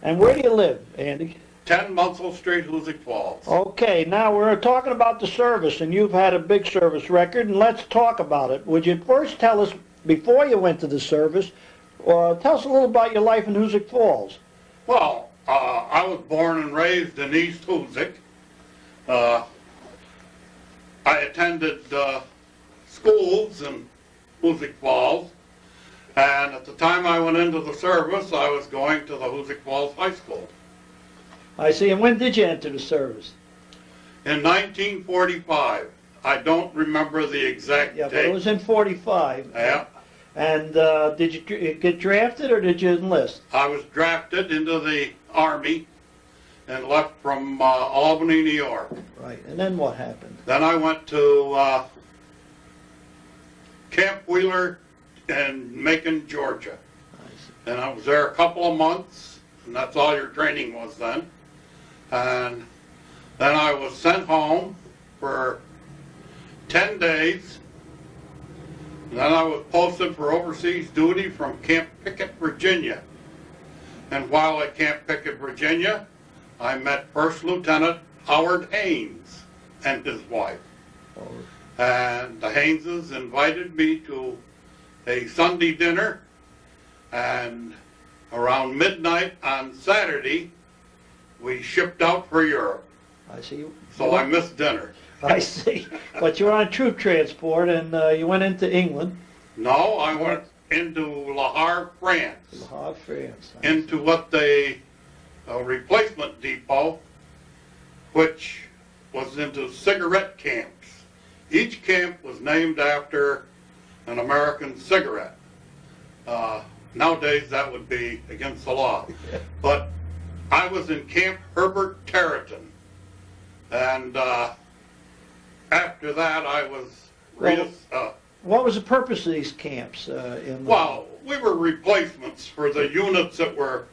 And where do you live, Andy? 10 Munsell Street, Hoosick Falls. Okay, now we're talking about the service, and you've had a big service record, and let's talk about it. Would you first tell us, before you went to the service, tell us a little about your life in Hoosick Falls. Well, I was born and raised in East Hoosick. I attended schools in Hoosick Falls, and at the time I went into the service, I was going to the Hoosick Falls High School. I see. And when did you enter the service? In 1945. I don't remember the exact date. Yeah, but it was in 45. Yeah. And did you get drafted or did you enlist? I was drafted into the Army and left from Albany, New York. Right. And then what happened? Then I went to Camp Wheeler in Macon, Georgia. I see. And I was there a couple of months, and that's all your training was then. And then I was sent home for 10 days. And then I was posted for overseas duty from Camp Pickett, Virginia. And while at Camp Pickett, Virginia, I met First Lieutenant Howard Haynes and his wife. Oh. And the Hayneses invited me to a Sunday dinner, and around midnight on Saturday, we shipped out for Europe. I see. So I missed dinner. I see. But you were on troop transport and you went into England. No, I went into Le Havre, France. Le Havre, France. Into what they, a replacement depot, which was into cigarette camps. Each camp was named after an American cigarette. Nowadays that would be against the law. But I was in Camp Herbert Tarleton. And after that I was... what was the purpose of these camps? Well, we were replacements for the units that were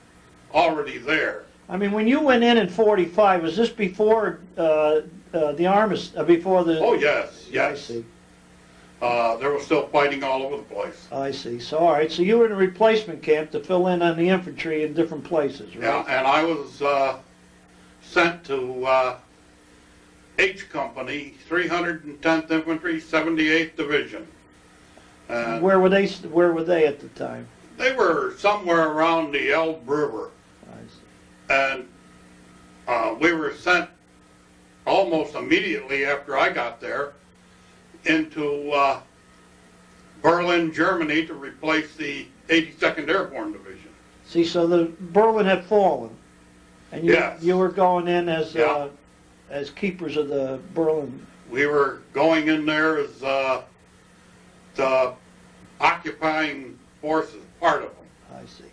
already there. I mean, when you went in 45, was this before the armistice, before the... Oh, yes, yes. I see. There was still fighting all over the place. I see. So, all right, so you were in a replacement camp to fill in on the infantry in different places, right? Yeah, and I was sent to H Company, 310th Infantry, 78th Division. Where were they at the time? They were somewhere around the Elbe River. I see. And we were sent almost immediately after I got there into Berlin, Germany to replace the 82nd Airborne Division. See, so the Berlin had fallen, and you were going in as keepers of the Berlin. We were going in there as the occupying forces, part of them. I see.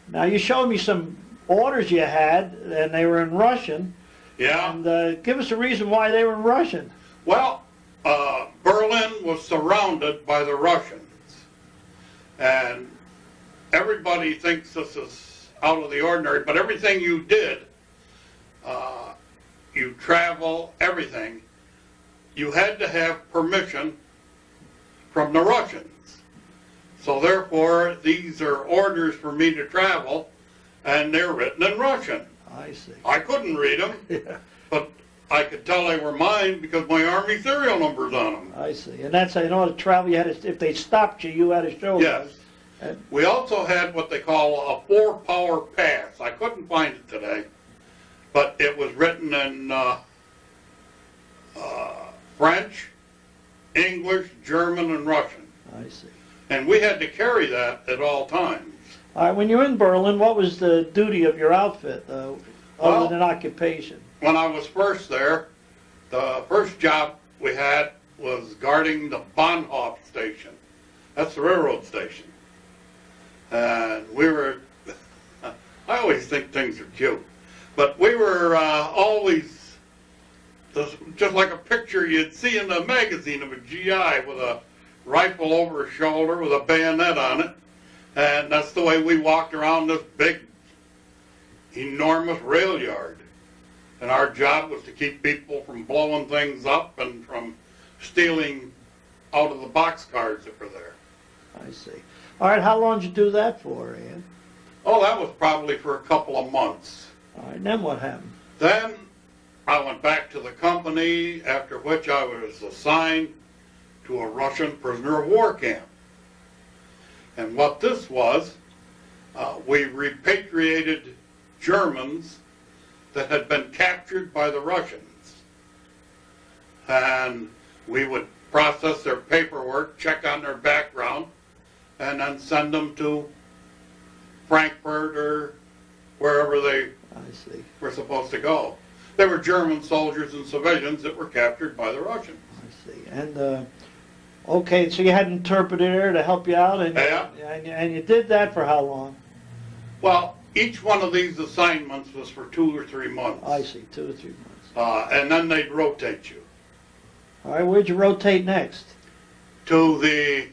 Now you showed me some orders you had, and they were in Russian. Yeah. And give us a reason why they were in Russian. Well, Berlin was surrounded by the Russians, and everybody thinks this is out of the ordinary, but everything you did, you travel, everything, you had to have permission from the Russians. So therefore, these are orders for me to travel, and they're written in Russian. I see. I couldn't read them, but I could tell they were mine because my Army serial number's on them. I see. And that's how, in order to travel, you had to, if they stopped you, you had to show Yes. them. We also had what they call a 4-power pass. I couldn't find it today, but it was written in French, English, German, and Russian. I see. And we had to carry that at all times. All right, when you were in Berlin, what was the duty of your outfit, other than occupation? When I was first there, the first job we had was guarding the Bahnhof station. That's the railroad station. And we were, I always think things are cute, but we were always just like a picture you'd see in a magazine of a GI with a rifle over his shoulder with a bayonet on it. And that's the way we walked around this big, enormous rail yard. And our job was to keep people from blowing things up and from stealing out of the boxcars that were there. I see. All right, how long did you do that for, Ann? Oh, that was probably for a couple of months. All right, then what happened? Then I went back to the company, after which I was assigned to a Russian prisoner of war camp. And what this was, we repatriated Germans that had been captured by the Russians. And we would process their paperwork, check on their background, and then send them to Frankfurt or wherever they were supposed to go. They were German soldiers and civilians that were captured by the Russians. I see. And okay, so you had an interpreter there to help you out, and Yeah. and you did that for how long? Well, each one of these assignments was for 2 or 3 months. I see, 2 or 3 months. And then they'd rotate you All right, where'd you rotate next? to the,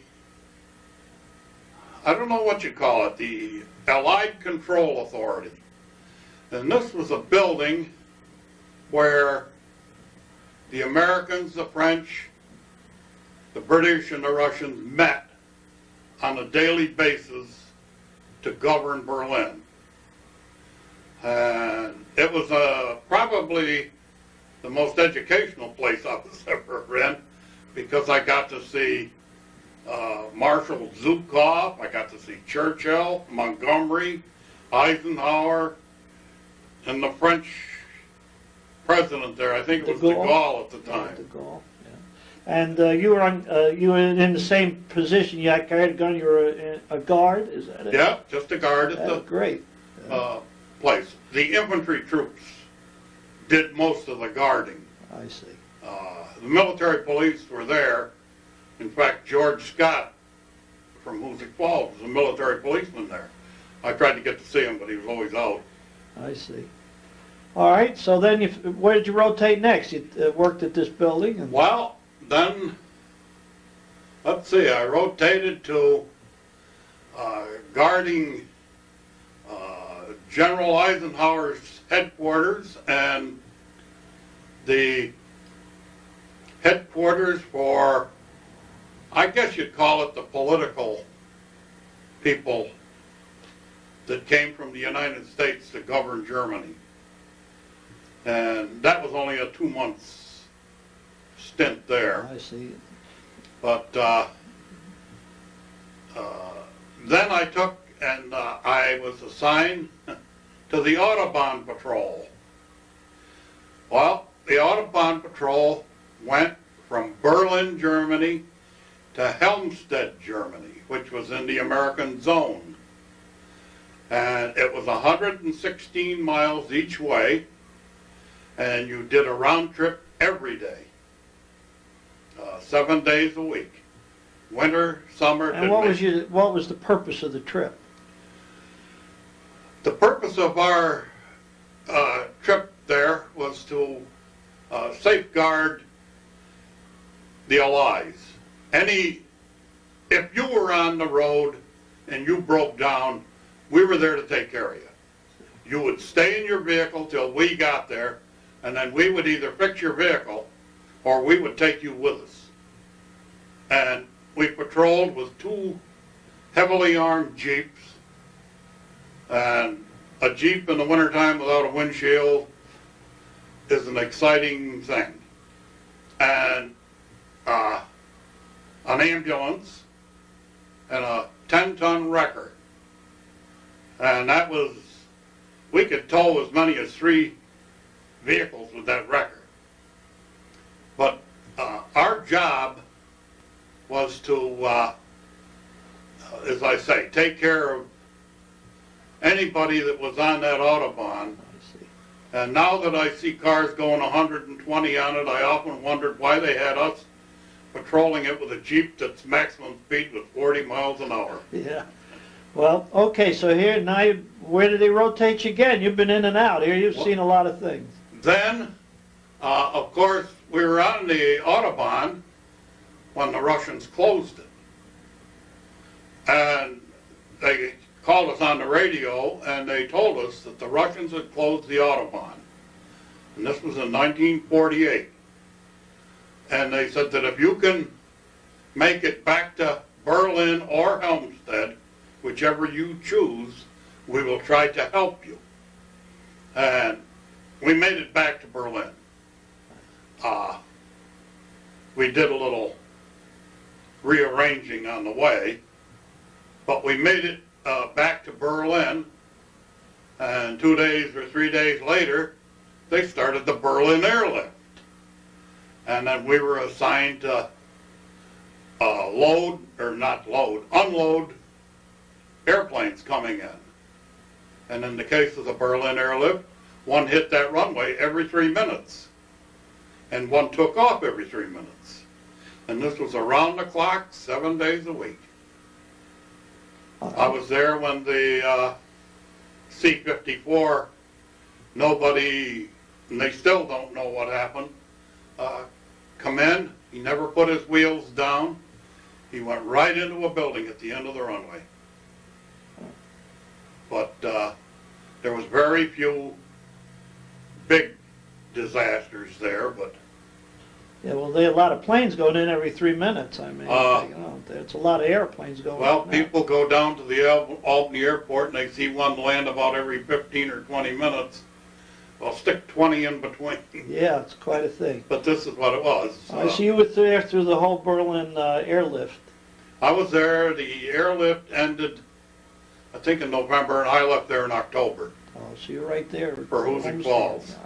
I don't know what you call it, the Allied Control Authority. And this was a building where the Americans, the French, the British, and the Russians met on a daily basis to govern Berlin. And it was probably the most educational place I was ever in, because I got to see Marshal Zhukov, I got to see Churchill, Montgomery, Eisenhower, and the French president there. I think it was de Gaulle at the time. De Gaulle, yeah. And you were in the same position. You had carried a gun. You were a guard. Is that it? Yeah, just a guard at the great place. The infantry troops did most of the guarding. I see. The military police were there. In fact, George Scott from Hoosick Falls was a military policeman there. I tried to get to see him, but he was always out. I see. All right, so then where did you rotate next? You worked at this building? And well, then, let's see, I rotated to guarding General Eisenhower's headquarters and the headquarters for, I guess you'd call it the political people that came from the United States to govern Germany. And that was only a 2-month stint there. I see. But then I took and I was assigned to the Autobahn Patrol. Well, the Autobahn Patrol went from Berlin, Germany to Helmstedt, Germany, which was in the American zone. And it was 116 miles each way, and you did a round trip every day, 7 days a week, winter, summer. And what was the purpose of the trip? The purpose of our trip there was to safeguard the Allies. If you were on the road and you broke down, we were there to take care of you. You would stay in your vehicle till we got there, and then we would either fix your vehicle or we would take you with us. And we patrolled with 2 heavily armed jeeps, and a jeep in the wintertime without a windshield is an exciting thing. And an ambulance and a 10-ton wrecker. And that was, we could tow as many as 3 vehicles with that wrecker. But our job was to, as I say, take care of anybody that was on that Autobahn. And now that I see cars going 120 on it, I often wondered why they had us patrolling it with a Jeep that's maximum speed was 40 miles an hour. Yeah. Well, okay, so here, now, where did they rotate you again? You've been in and out. Here you've seen a lot of things. Then, of course, we were on the Autobahn when the Russians closed it. And they called us on the radio and they told us that the Russians had closed the Autobahn. And this was in 1948. And they said that if you can make it back to Berlin or Helmstedt, whichever you choose, we will try to help you. And we made it back to Berlin. We did a little rearranging on the way, but we made it back to Berlin, and 2 days or 3 days later, they started the Berlin airlift. And then we were assigned to unload airplanes coming in. And in the case of the Berlin airlift, one hit that runway every 3 minutes. And one took off every 3 minutes. And this was around the clock, 7 days a week. I was there when the C-54, nobody, and they still don't know what happened, come in. He never put his wheels down. He went right into a building at the end of the runway. But there was very few big disasters there, but Yeah, well, there are a lot of planes going in every 3 minutes. I mean, it's a lot of airplanes going well, in. people go down to the Albany airport and they see one land about every 15 or 20 minutes. Well, stick 20 in between. Yeah, it's quite a thing. But this is what it was. I see you were there through the whole Berlin airlift. I was there. The airlift ended, I think, in November, and I left there in October. Oh, so you're right there. For Hoosick Falls.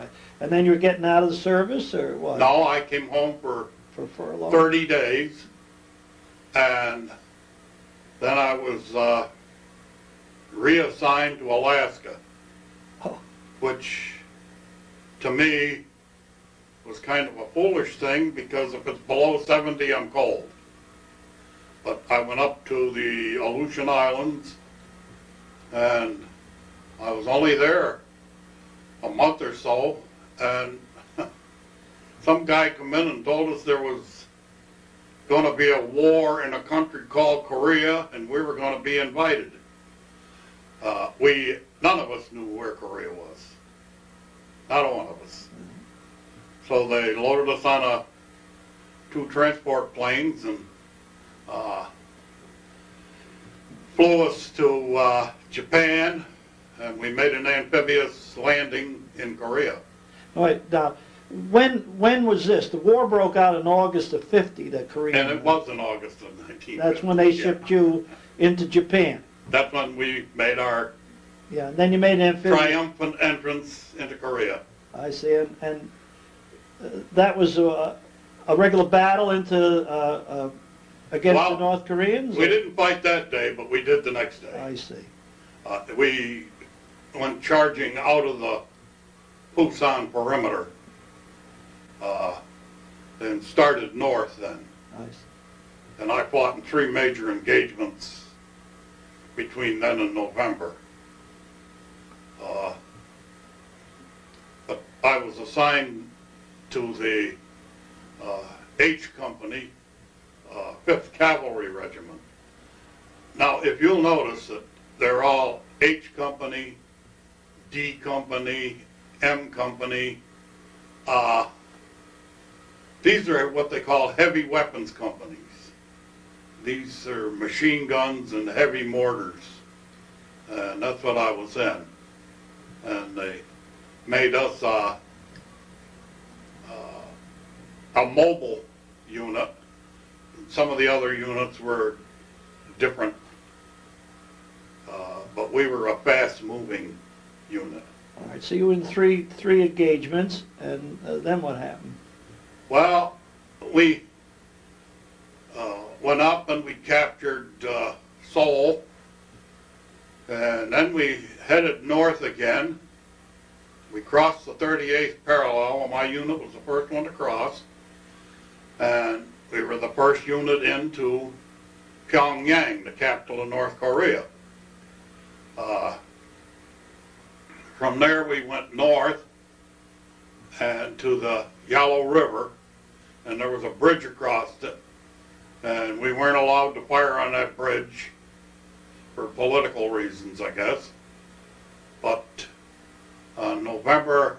And then you were getting out of the service, or what? No, I came home for furlough? 30 days, and then I was reassigned to Alaska, which to me was kind of a foolish thing, because if it's below 70, I'm cold. But I went up to the Aleutian Islands, and I was only there a month or so, and some guy come in and told us there was going to be a war in a country called Korea, and we were going to be invited. None of us knew where Korea was. Not one of us. So they loaded us on 2 transport planes and flew us to Japan, and we made an amphibious landing in Korea. All right, now, when was this? The war broke out in August of '50, the Korean. And it was in August of 1950. That's when they shipped you into Japan. That's when we made our Yeah, and then you made an amphibious. triumphant entrance into Korea. I see, and that was a regular battle into against the North Koreans? We didn't fight that day, but we did the next day. I see. We went charging out of the Busan perimeter and started north then. I see. And I fought in 3 major engagements between then and November. But I was assigned to the H Company, 5th Cavalry Regiment. Now, if you'll notice that they're all H Company, D Company, M Company. These are what they call heavy weapons companies. These are machine guns and heavy mortars. And that's what I was in. And they made us a mobile unit. Some of the other units were different, but we were a fast-moving unit. All right, so you were in three engagements, and then what happened? Well, we went up and we captured Seoul, and then we headed north again. We crossed the 38th parallel, and my unit was the first one to cross, and we were the first unit into Pyongyang, the capital of North Korea. From there we went north and to the Yellow River, and there was a bridge across it, and we weren't allowed to fire on that bridge for political reasons, I guess. But on November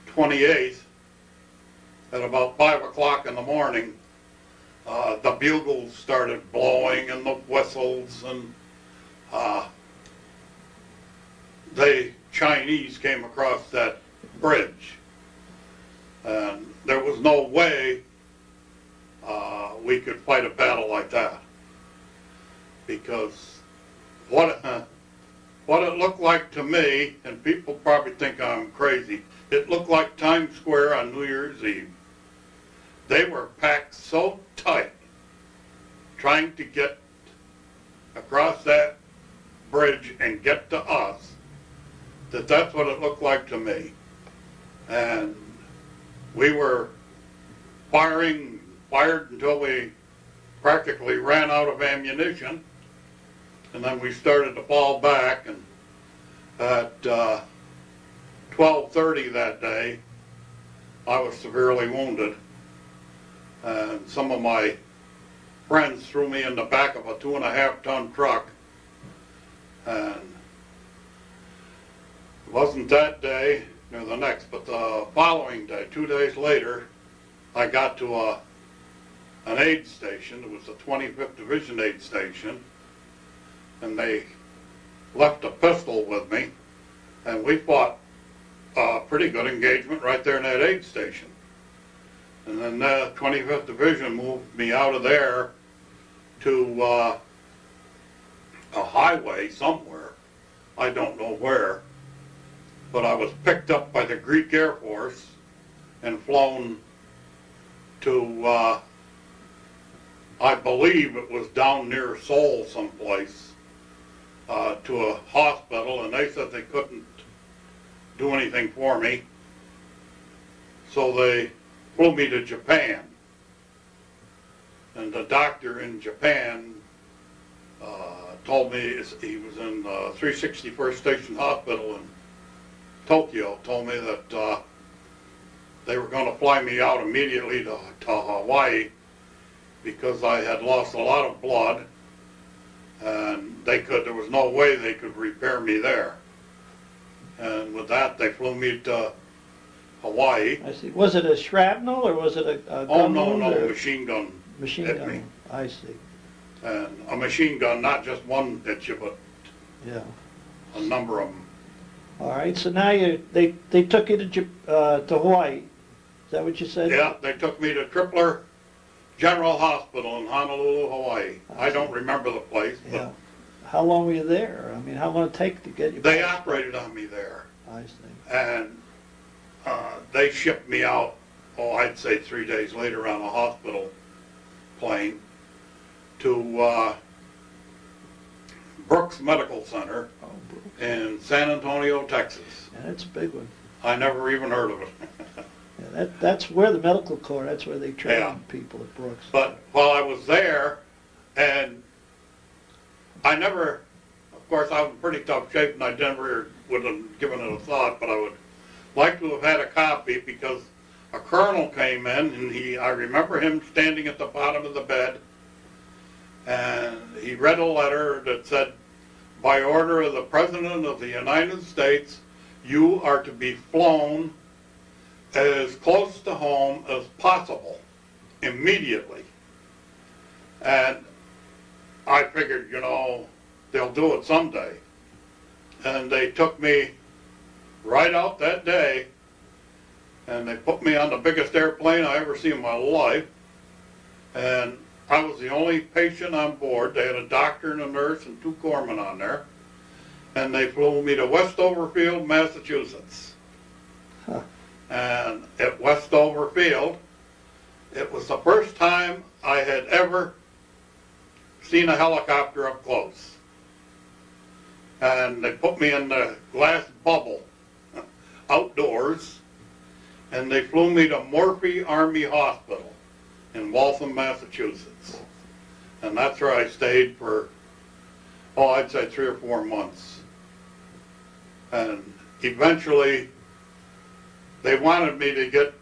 28th, at about 5 o'clock in the morning, the bugles started blowing and the whistles, and the Chinese came across that bridge. And there was no way we could fight a battle like that. Because what it looked like to me, and people probably think I'm crazy, it looked like Times Square on New Year's Eve. They were packed so tight trying to get across that bridge and get to us that that's what it looked like to me. And we were fired until we practically ran out of ammunition, and then we started to fall back, and at 12:30 that day I was severely wounded, and some of my friends threw me in the back of a 2.5-ton truck, and it wasn't that day nor the next, but the following day, 2 days later, I got to an aid station. It was the 25th Division aid station, and they left a pistol with me, and we fought a pretty good engagement right there in that aid station. And then the 25th Division moved me out of there to a highway somewhere. I don't know where, but I was picked up by the Greek Air Force and flown to, I believe it was down near Seoul someplace, to a hospital, and they said they couldn't do anything for me. So they flew me to Japan. And the doctor in Japan told me, he was in 361st Station Hospital in Tokyo, told me that they were going to fly me out immediately to Hawaii because I had lost a lot of blood, and there was no way they could repair me there. And with that, they flew me to Hawaii. I see. Was it a shrapnel or was it a gun? Oh, no, machine gun. Machine hit gun. me. I see. And a machine gun, not just one hit you, but yeah, a number of them. All right. So now they took you to Hawaii. Is that what you said? Yeah, they took me to Tripler General Hospital in Honolulu, Hawaii. I don't remember the place. Yeah. How long were you there? I mean, how long did it take to get you They back? operated on me there. I see. And they shipped me out, I'd say 3 days later on a hospital plane to Brooks Medical Center Oh, Brooks. in San Antonio, Texas. Yeah, that's a big one. I never even heard of it. Yeah, that's where the medical corps, that's where they train Yeah. people at Brooks. But while I was there, and I never, of course I was in pretty tough shape and I never would have given it a thought, but I would like to have had a copy because a colonel came in and I remember him standing at the bottom of the bed, and he read a letter that said, by order of the President of the United States, you are to be flown as close to home as possible immediately. And I figured, they'll do it someday. And they took me right out that day, and they put me on the biggest airplane I ever seen in my life. And I was the only patient on board. They had a doctor and a nurse and 2 corpsmen on there. And they flew me to Westover Field, Massachusetts. Huh. And at Westover Field, it was the first time I had ever seen a helicopter up close. And they put me in the glass bubble outdoors, and they flew me to Morphy Army Hospital in Waltham, Massachusetts. And that's where I stayed for, I'd say 3 or 4 months. And eventually, they wanted me to get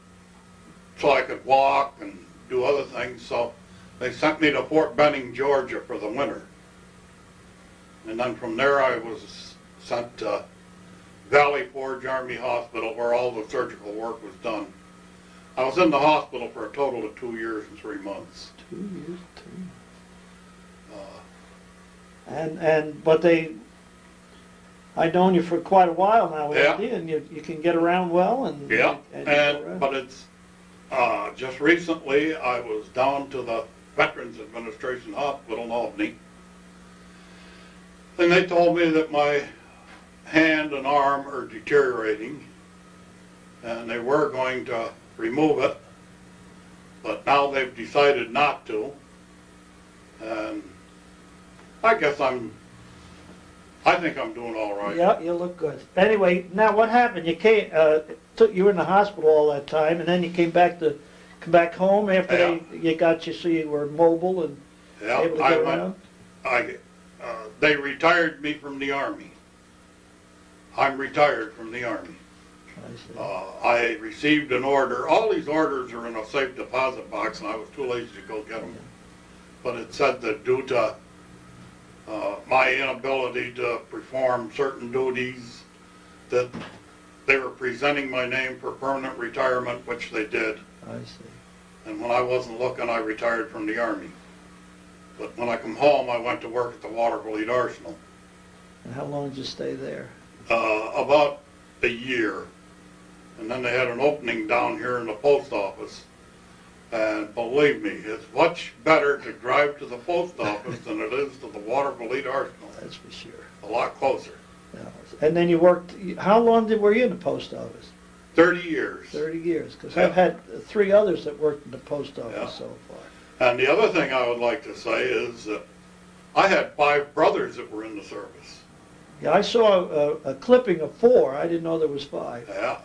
so I could walk and do other things, so they sent me to Fort Benning, Georgia for the winter. And then from there I was sent to Valley Forge Army Hospital where all the surgical work was done. I was in the hospital for a total of 2 years and 3 months. 2 years, 3. But I've known you for quite a while now, Yeah. Andy, and you can get around well. And Yeah, and you go around. but it's, just recently I was down to the Veterans Administration Hospital in Albany, and they told me that my hand and arm are deteriorating, and they were going to remove it, but now they've decided not to, and I guess I think I'm doing all right. Yeah, you look good. Anyway, now what happened? You came, you were in the hospital all that time, and then you came back home after Yeah. you got you so you were mobile and Yeah, able to I get went, around. they retired me from the Army. I'm retired from the Army. I see. I received an order. All these orders are in a safe deposit box, and I was too lazy to go get them. But it said that due to my inability to perform certain duties, that they were presenting my name for permanent retirement, which they did. I see. And when I wasn't looking, I retired from the Army. But when I come home, I went to work at the Waterville Arsenal. And how long did you stay there? About a year. And then they had an opening down here in the post office. And believe me, it's much better to drive to the post office than it is to the Waterville Arsenal. That's for sure. A lot closer. Yeah. And then you worked, how long were you in the post office? 30 years. 30 years, because Yeah. I've had 3 others that worked in the post office Yeah. so far. And the other thing I would like to say is that I had 5 brothers that were in the service. Yeah, I saw a clipping of 4. I didn't know there was 5. Yeah.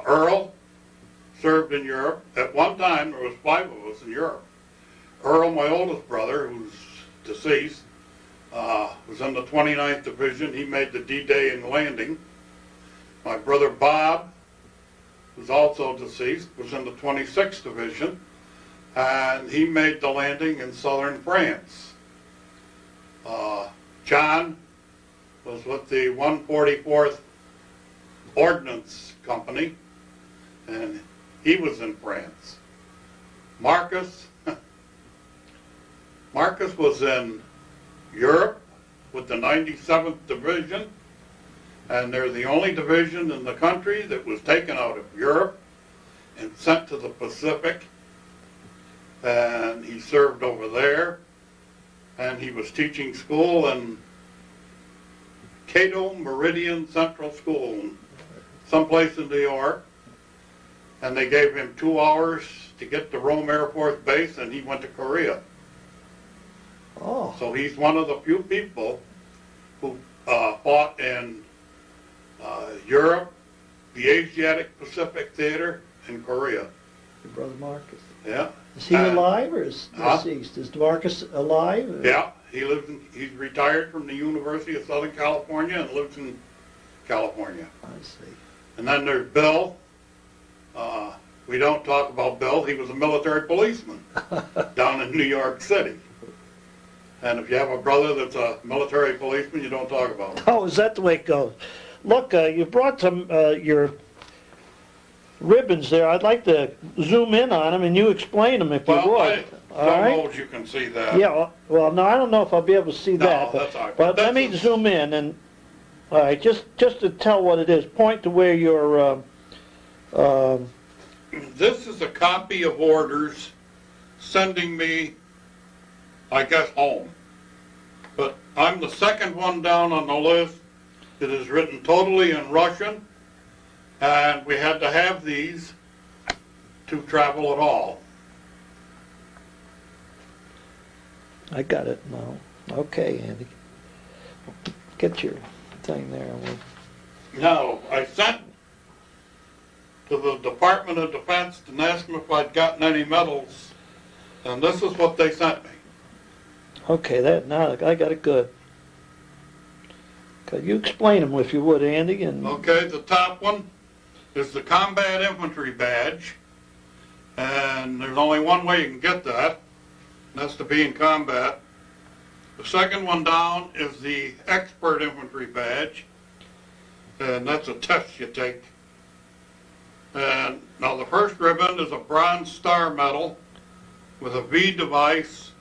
Earl served in Europe. At one time, there was 5 of us in Europe. Earl, my oldest brother, who's deceased, was in the 29th Division. He made the D-Day and landing. My brother Bob, who's also deceased, was in the 26th Division, and he made the landing in southern France. John was with the 144th Ordnance Company, and he was in France. Marcus was in Europe with the 97th Division, and they're the only division in the country that was taken out of Europe and sent to the Pacific, and he served over there, and he was teaching school in Cato Meridian Central School, someplace in New York, and they gave him 2 hours to get to Rome Air Force Base, and he went to Korea. Oh, So he's one of the few people who fought in Europe, the Asiatic Pacific Theater, and Korea. your brother Marcus. Yeah. Is he alive or is Huh? deceased? Is Marcus alive? Yeah. He's retired from the University of Southern California and lives in California. I see. And then there's Bill. We don't talk about Bill. He was a military policeman down in New York City. And if you have a brother that's a military policeman, you don't talk about him. Oh, is that the way it goes? Look, you brought some your ribbons there. I'd like to zoom in on them and you explain them if you Well, I would. don't All right? know if you can see that. Yeah. Well, no, I don't know if I'll be able to see No, that. that's all right. But let That's me a- zoom in and all right, just to tell what it is. Point to where your This is a copy of orders sending me, I guess, home. But I'm the second one down on the list. It is written totally in Russian, and we had to have these to travel at all. I got it now. Okay, Andy. Get your thing there. Now, I sent to the Department of Defense to ask them if I'd gotten any medals, and this is what they sent me. Okay, now I got it good. Could you explain them if you would, Andy? And Okay, the top one is the Combat Infantry Badge, and there's only one way you can get that, and that's to be in combat. The second one down is the Expert Infantry Badge, and that's a test you take. And now the first ribbon is a Bronze Star Medal with a V device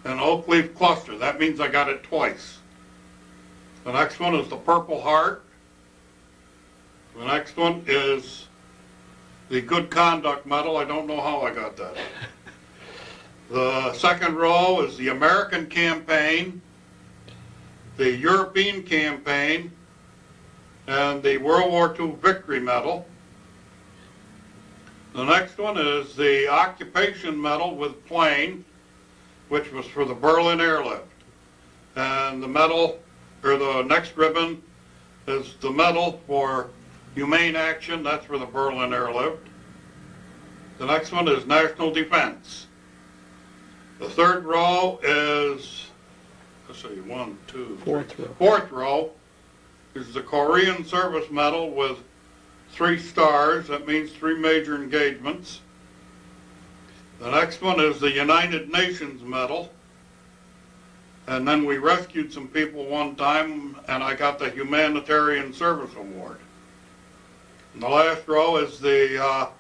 and oak leaf cluster. That means I got it twice. The next one is the Purple Heart. The next one is the Good Conduct Medal. I don't know how I got that. The second row is the American Campaign, the European Campaign, and the World War II Victory Medal. The next one is the Occupation Medal with Plane, which was for the Berlin Airlift. And the medal, or the next ribbon, is the Medal for Humane Action. That's for the Berlin Airlift. The next one is National Defense. The third row is, let's see, one, two, Fourth row. Fourth row is the Korean Service Medal with 3 stars. That means 3 major engagements. The next one is the United Nations Medal. And then we rescued some people one time, and I got the Humanitarian Service Award. And the last row is the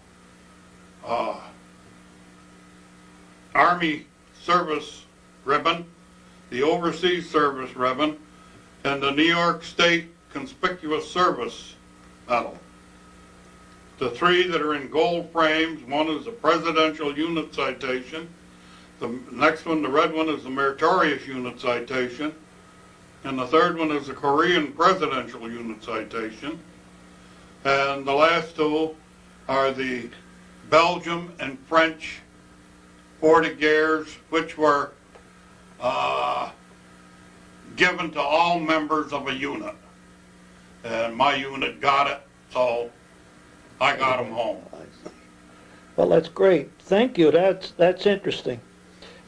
Army Service Ribbon, the Overseas Service Ribbon, and the New York State Conspicuous Service Medal. The 3 that are in gold frames, one is the Presidential Unit Citation, the next one, the red one, is the Meritorious Unit Citation, and the third one is the Korean Presidential Unit Citation, and the last 2 are the Belgium and French Croix de Guerres, which were given to all members of a unit. And my unit got it, so I got them home. Well, that's great. Thank you. That's interesting.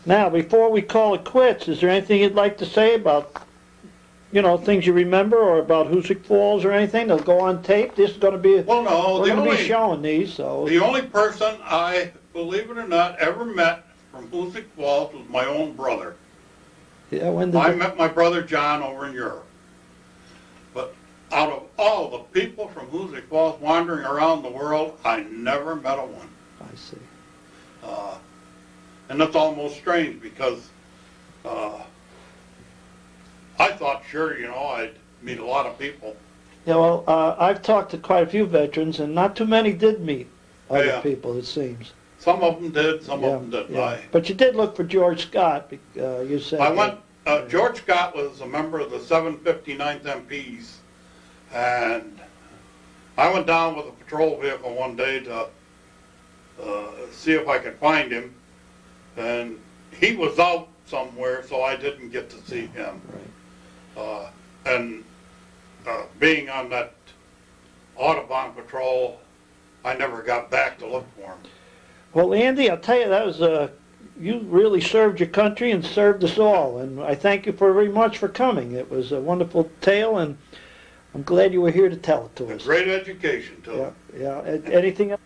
Now, before we call it quits, is there anything you'd like to say about, things you remember, or about Hoosick Falls or anything? They'll go on tape. This is going to be, well, no, we're going to be showing these. So the only person I, believe it or not, ever met from Hoosick Falls was my own brother. Yeah, when did I met my brother John over in Europe. But out of all the people from Hoosick Falls wandering around the world, I never met a one. I see. And that's almost strange because I thought, sure, I'd meet a lot of people. Yeah, well, I've talked to quite a few veterans, and not too many did meet other Yeah. people, it seems. Some of them did, some of them didn't. Yeah. But you did look for George Scott, you said. I went, George Scott was a member of the 759th MPs, and I went down with a patrol vehicle one day to see if I could find him, and he was out somewhere, so I didn't get to see him. Right. And being on that Audubon patrol, I never got back to look for him. Well, Andy, I'll tell you, that was you really served your country and served us all, and I thank you very much for coming. It was a wonderful tale, and I'm glad you were here to tell it to us. A great education, too. Yeah, yeah. Anything else?